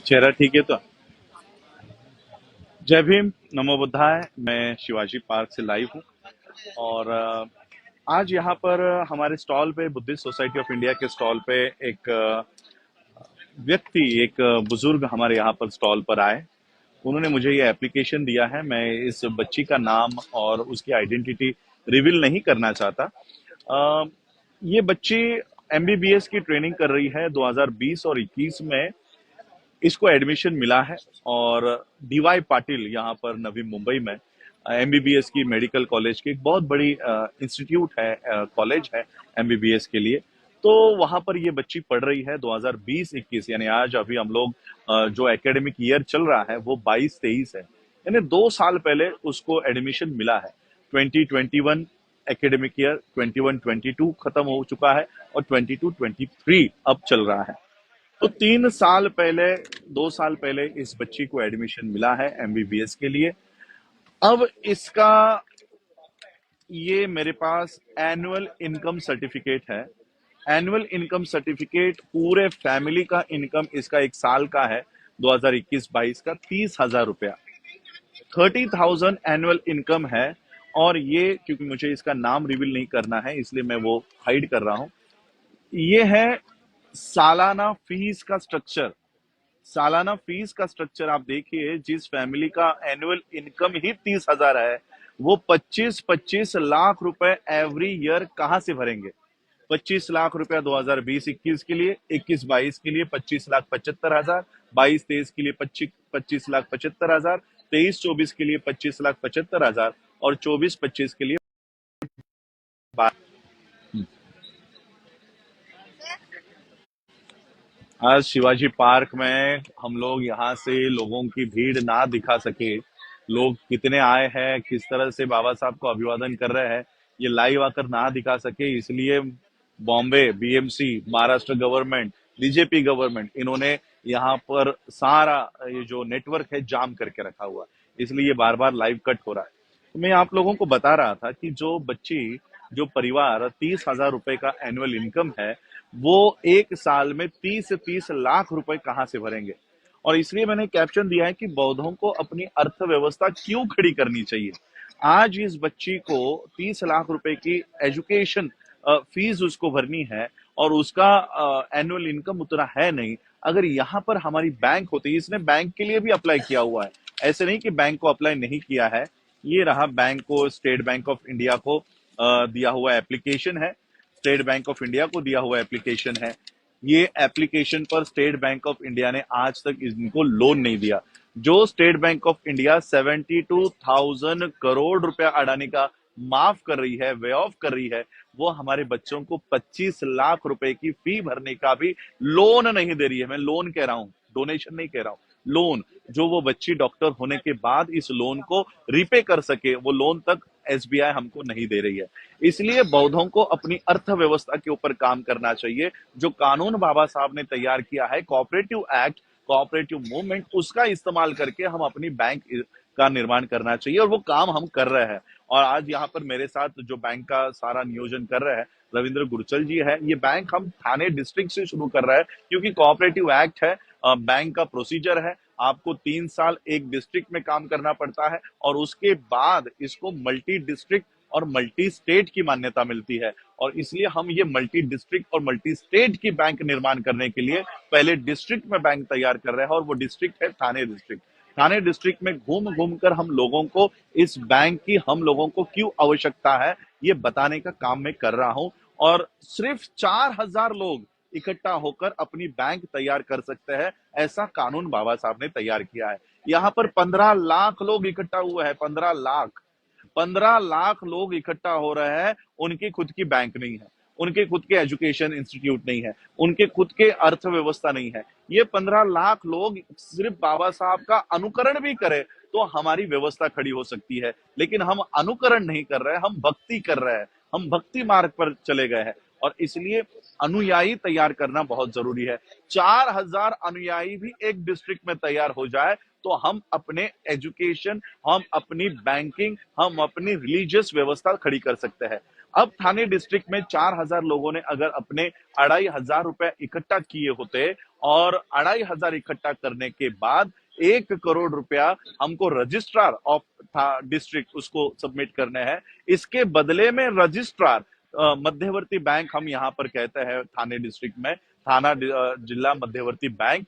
चेहरा ठीक है तो। जय भीम, नमो बुद्धाय। मैं शिवाजी पार्क से लाइव हूँ और आज यहाँ पर हमारे स्टॉल पे बुद्धिस्ट सोसाइटी ऑफ इंडिया के स्टॉल पे एक व्यक्ति, एक बुजुर्ग हमारे यहाँ पर स्टॉल पर आए। उन्होंने मुझे ये एप्लीकेशन दिया है। मैं इस बच्ची का नाम और उसकी आइडेंटिटी रिवील नहीं करना चाहता। अ, ये बच्ची एमबीबीएस की ट्रेनिंग कर रही है। 2020 और 21 में इसको एडमिशन मिला है और डीवाई पाटिल यहाँ पर नवी मुंबई में एमबीबीएस की मेडिकल कॉलेज की एक बहुत बड़ी इंस्टीट्यूट है, कॉलेज है एमबीबीएस के लिए। तो वहां पर ये बच्ची पढ़ रही है। 2020-21 यानी आज अभी हम लोग जो एकेडमिक ईयर चल रहा है वो 22-23 है, यानी 2 साल पहले उसको एडमिशन मिला है। 2021 एकेडमिक ईयर 21-22 खत्म हो चुका है और 22-23 अब चल रहा है। तो 3 साल पहले, 2 साल पहले इस बच्ची को एडमिशन मिला है एमबीबीएस के लिए। अब इसका ये मेरे पास एनुअल इनकम सर्टिफिकेट है। एनुअल इनकम सर्टिफिकेट पूरे फैमिली का इनकम इसका एक साल का है 2021-22 का 30,000 रुपया। 30,000 एनुअल इनकम है। और ये क्योंकि मुझे इसका नाम रिवील नहीं करना है इसलिए मैं वो हाइड कर रहा हूं। ये है सालाना फीस का स्ट्रक्चर। सालाना फीस का स्ट्रक्चर आप देखिए। जिस फैमिली का एनुअल इनकम ही 30,000 है वो 25-25 लाख रुपए एवरी ईयर कहां से भरेंगे? 25 लाख रुपया 2020-21 के लिए, 21-22 के लिए 25,75,000, 22-23 के लिए 25,75,000, 23-24 के लिए 25,75,000 और 24-25 के लिए आज शिवाजी पार्क में हम लोग यहाँ से लोगों की भीड़ ना दिखा सके। लोग कितने आए हैं, किस तरह से बाबा साहब को अभिवादन कर रहे हैं, ये लाइव आकर ना दिखा सके, इसलिए Bombay BMC, Maharashtra government, BJP government, इन्होंने यहाँ पर सारा ये जो नेटवर्क है जाम करके रखा हुआ है। इसलिए ये बार बार लाइव कट हो रहा है। तो मैं आप लोगों को बता रहा था कि जो बच्ची, जो परिवार 30,000 रुपए का एनुअल इनकम है, वो एक साल में 30-30 लाख रुपए कहां से भरेंगे? और इसलिए मैंने कैप्शन दिया है कि बौद्धों को अपनी अर्थव्यवस्था क्यों खड़ी करनी चाहिए। आज इस बच्ची को 30 लाख रुपए की एजुकेशन फीस उसको भरनी है और उसका एनुअल इनकम उतना है नहीं। अगर यहाँ पर हमारी बैंक होती, इसने बैंक के लिए भी अप्लाई किया हुआ है, ऐसे नहीं कि बैंक को अप्लाई नहीं किया है। ये रहा बैंक को, स्टेट बैंक ऑफ इंडिया को दिया हुआ एप्लीकेशन है। स्टेट बैंक ऑफ इंडिया को दिया हुआ एप्लीकेशन है। ये एप्लीकेशन पर स्टेट बैंक ऑफ इंडिया ने आज तक इनको लोन नहीं दिया। जो state bank of India 72,000 crore रुपया अडानी का माफ कर रही है, वे ऑफ कर रही है, वो हमारे बच्चों को 25 लाख रुपए की फी भरने का भी लोन नहीं दे रही है। मैं लोन कह रहा हूं, डोनेशन नहीं कह रहा हूं, लोन। जो वो बच्ची डॉक्टर होने के बाद इस लोन को रिपे कर सके, वो लोन तक एसबीआई हमको नहीं दे रही है। इसलिए बौद्धों को अपनी अर्थव्यवस्था के ऊपर काम करना चाहिए। जो कानून बाबा साहब ने तैयार किया है, कोऑपरेटिव एक्ट, कोऑपरेटिव मूवमेंट, उसका इस्तेमाल करके हम अपनी बैंक का निर्माण करना चाहिए और वो काम हम कर रहे हैं। और आज यहाँ पर मेरे साथ जो बैंक का सारा नियोजन कर रहे हैं रविंद्र गुरचल जी है। ये बैंक हम थाने डिस्ट्रिक्ट से शुरू कर रहे हैं क्योंकि कोऑपरेटिव एक्ट है, बैंक का प्रोसीजर है। आपको 3 साल एक डिस्ट्रिक्ट में काम करना पड़ता है और उसके बाद इसको मल्टी डिस्ट्रिक्ट और मल्टी स्टेट की मान्यता मिलती है। और इसलिए हम ये मल्टी डिस्ट्रिक्ट और मल्टी स्टेट की बैंक निर्माण करने के लिए पहले डिस्ट्रिक्ट में बैंक तैयार कर रहे हैं और वो डिस्ट्रिक्ट है थाने डिस्ट्रिक्ट। थाने डिस्ट्रिक्ट में घूम घूम कर हम लोगों को इस बैंक की, हम लोगों को क्यों आवश्यकता है, ये बताने का काम मैं कर रहा हूं। और सिर्फ 4,000 लोग इकट्ठा होकर अपनी बैंक तैयार कर सकते हैं, ऐसा कानून बाबा साहब ने तैयार किया है। यहाँ पर 15 लाख लोग इकट्ठा हुए हैं। 15 लाख, 15 लाख लोग इकट्ठा हो रहे हैं। उनकी खुद की बैंक नहीं है, उनके खुद के एजुकेशन इंस्टीट्यूट नहीं है, उनके खुद के अर्थव्यवस्था नहीं है। ये 15 लाख लोग सिर्फ बाबा साहब का अनुकरण भी करें तो हमारी व्यवस्था खड़ी हो सकती है। लेकिन हम अनुकरण नहीं कर रहे हैं, हम भक्ति कर रहे हैं, हम भक्ति मार्ग पर चले गए हैं। और इसलिए अनुयायी तैयार करना बहुत जरूरी है। 4,000 अनुयायी भी एक डिस्ट्रिक्ट में तैयार हो जाए तो हम अपने एजुकेशन, हम अपनी बैंकिंग, हम अपनी रिलीजियस व्यवस्था खड़ी कर सकते हैं। अब थाने डिस्ट्रिक्ट में 4,000 लोगों ने अगर अपने 2,500 रुपए इकट्ठा किए होते और 2,500 इकट्ठा करने के बाद 1 करोड़ रुपया हमको रजिस्ट्रार ऑफ डिस्ट्रिक्ट उसको सबमिट करने हैं। इसके बदले में रजिस्ट्रार मध्यवर्ती बैंक हम यहाँ पर कहते हैं थाने डिस्ट्रिक्ट में, जिला मध्यवर्ती बैंक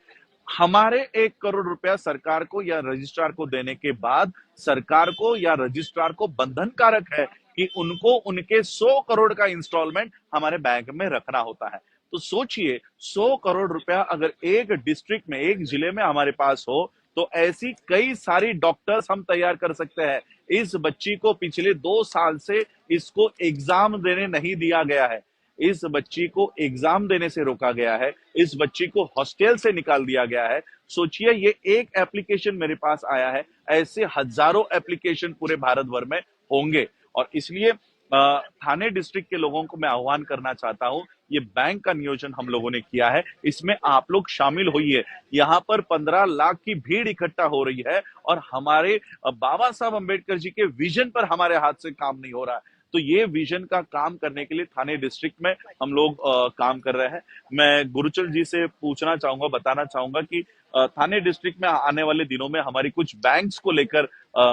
हमारे 1 करोड़ रुपया सरकार को या रजिस्ट्रार को देने के बाद सरकार को या रजिस्ट्रार को बंधनकारक है कि उनको उनके 100 करोड़ का इंस्टॉलमेंट हमारे बैंक में रखना होता है। तो सोचिए 100 करोड़ रुपया अगर एक डिस्ट्रिक्ट में, एक जिले में हमारे पास हो तो ऐसी कई सारी डॉक्टर्स हम तैयार कर सकते हैं। इस बच्ची को पिछले 2 साल से इसको एग्जाम देने नहीं दिया गया है, इस बच्ची को एग्जाम देने से रोका गया है, इस बच्ची को हॉस्टल से निकाल दिया गया है। सोचिए ये एक एप्लीकेशन मेरे पास आया है, ऐसे हजारों एप्लीकेशन पूरे भारत भर में होंगे। और इसलिए थाने डिस्ट्रिक्ट के लोगों को मैं आह्वान करना चाहता हूं, ये बैंक का नियोजन हम लोगों ने किया है, इसमें आप लोग शामिल होइए। यहाँ पर 15 लाख की भीड़ इकट्ठा हो रही है और हमारे बाबा साहब अंबेडकर जी के विजन पर हमारे हाथ से काम नहीं हो रहा है। तो ये विजन का काम करने के लिए थाने डिस्ट्रिक्ट में हम लोग काम कर रहे हैं। मैं गुरुचल जी से पूछना चाहूंगा, बताना चाहूंगा कि थाने डिस्ट्रिक्ट में आने वाले दिनों में हमारी कुछ बैंक्स को लेकर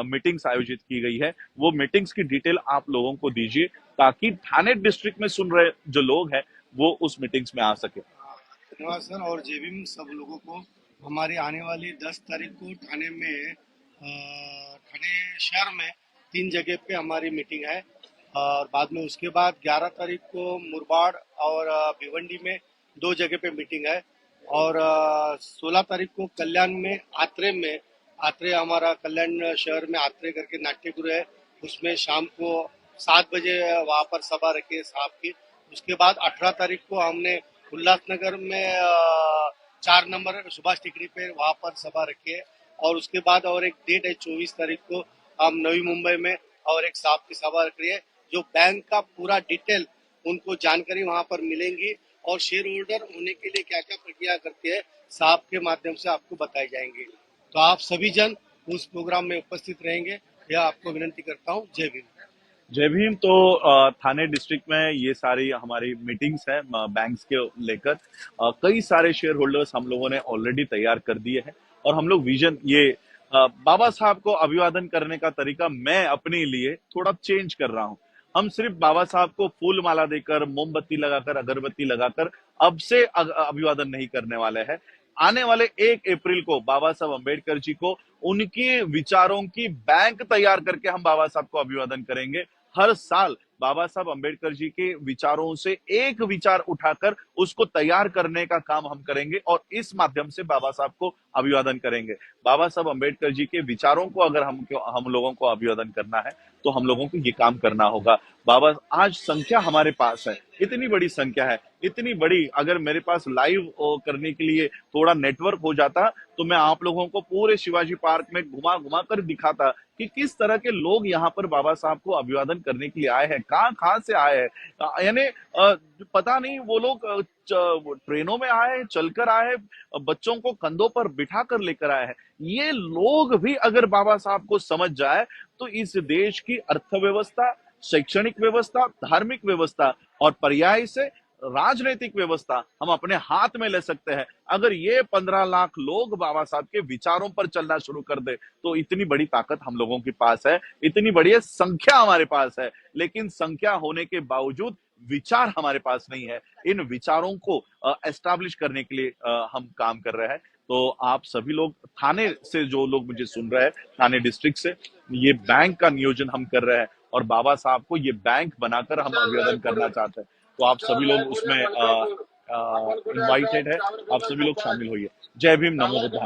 मीटिंग्स आयोजित की गई है, वो मीटिंग्स की डिटेल आप लोगों को दीजिए ताकि थाने डिस्ट्रिक्ट में सुन रहे जो लोग हैं वो उस मीटिंग्स में आ सके। धन्यवाद सर। और जय भीम सब लोगों को। हमारी आने वाली 10 तारीख को थाने में थाने शहर में 3 जगह पे हमारी मीटिंग है और बाद में उसके बाद 11 तारीख को मुरबाड और भिवंडी में 2 जगह पे मीटिंग है और 16 तारीख को कल्याण में आत्रे हमारा कल्याण शहर में आत्रे करके नाट्यगृह है, उसमें शाम को 7 बजे वहाँ पर सभा रखी है साहब की। उसके बाद 18 तारीख को हमने उल्लासनगर में 4 नंबर सुभाष टिकरी पे वहाँ पर सभा रखी है और उसके बाद और एक डेट है 24 तारीख को हम नवी मुंबई में और एक साहब की सभा रख रही है, जो बैंक का पूरा डिटेल उनको जानकारी वहाँ पर मिलेंगी और शेयर होल्डर होने के लिए क्या क्या प्रक्रिया करती है साहब के माध्यम से आपको बताई जाएंगी। तो आप सभी जन उस प्रोग्राम में उपस्थित रहेंगे, यह आपको विनती करता हूँ। जय भीम। जय भीम। तो थाने डिस्ट्रिक्ट में ये सारी हमारी मीटिंग्स है बैंक्स के लेकर, कई सारे शेयर होल्डर्स हम लोगों ने ऑलरेडी तैयार कर दिए हैं और हम लोग विजन ये बाबा साहब को अभिवादन करने का तरीका मैं अपने लिए थोड़ा चेंज कर रहा हूं। हम सिर्फ बाबा साहब को फूल माला देकर, मोमबत्ती लगाकर, अगरबत्ती लगाकर अब से अभिवादन नहीं करने वाले हैं। आने वाले 1 अप्रैल को बाबा साहब अंबेडकर जी को उनके विचारों की बैंक तैयार करके हम बाबा साहब को अभिवादन करेंगे। हर साल बाबा साहब अंबेडकर जी के विचारों से एक विचार उठाकर उसको तैयार करने का काम हम करेंगे और इस माध्यम से बाबा साहब को अभिवादन करेंगे। बाबा साहब अंबेडकर जी के विचारों को अगर हम लोगों को अभिवादन करना है तो हम लोगों को ये काम करना होगा। बाबा, आज संख्या हमारे पास है, इतनी बड़ी संख्या है, इतनी बड़ी, अगर मेरे पास लाइव करने के लिए थोड़ा नेटवर्क हो जाता तो मैं आप लोगों को पूरे शिवाजी पार्क में घुमा घुमा कर दिखाता कि किस तरह के लोग यहाँ पर बाबा साहब को अभिवादन करने के लिए आए हैं, कहाँ से आए हैं। यानी पता नहीं वो लोग ट्रेनों में आए हैं, चलकर आए हैं, बच्चों को कंधों पर बिठा कर लेकर आए हैं। ये लोग भी अगर बाबा साहब को समझ जाए तो इस देश की अर्थव्यवस्था, शैक्षणिक व्यवस्था, धार्मिक व्यवस्था और पर्याय से राजनीतिक व्यवस्था हम अपने हाथ में ले सकते हैं। अगर ये 15 लाख लोग बाबा साहब के विचारों पर चलना शुरू कर दे तो इतनी बड़ी ताकत हम लोगों के पास है, इतनी बड़ी संख्या हमारे पास है, लेकिन संख्या होने के बावजूद विचार हमारे पास नहीं है। इन विचारों को एस्टैब्लिश करने के लिए हम काम कर रहे हैं। तो आप सभी लोग थाने से जो लोग मुझे सुन रहे हैं, थाने डिस्ट्रिक्ट से, ये बैंक का नियोजन हम कर रहे हैं और बाबा साहब को ये बैंक बनाकर हम अभिवादन करना चाहते हैं। तो आप सभी लोग उसमें इनवाइटेड है, आप सभी लोग शामिल होइए। जय भीम, नमो बुद्धाय।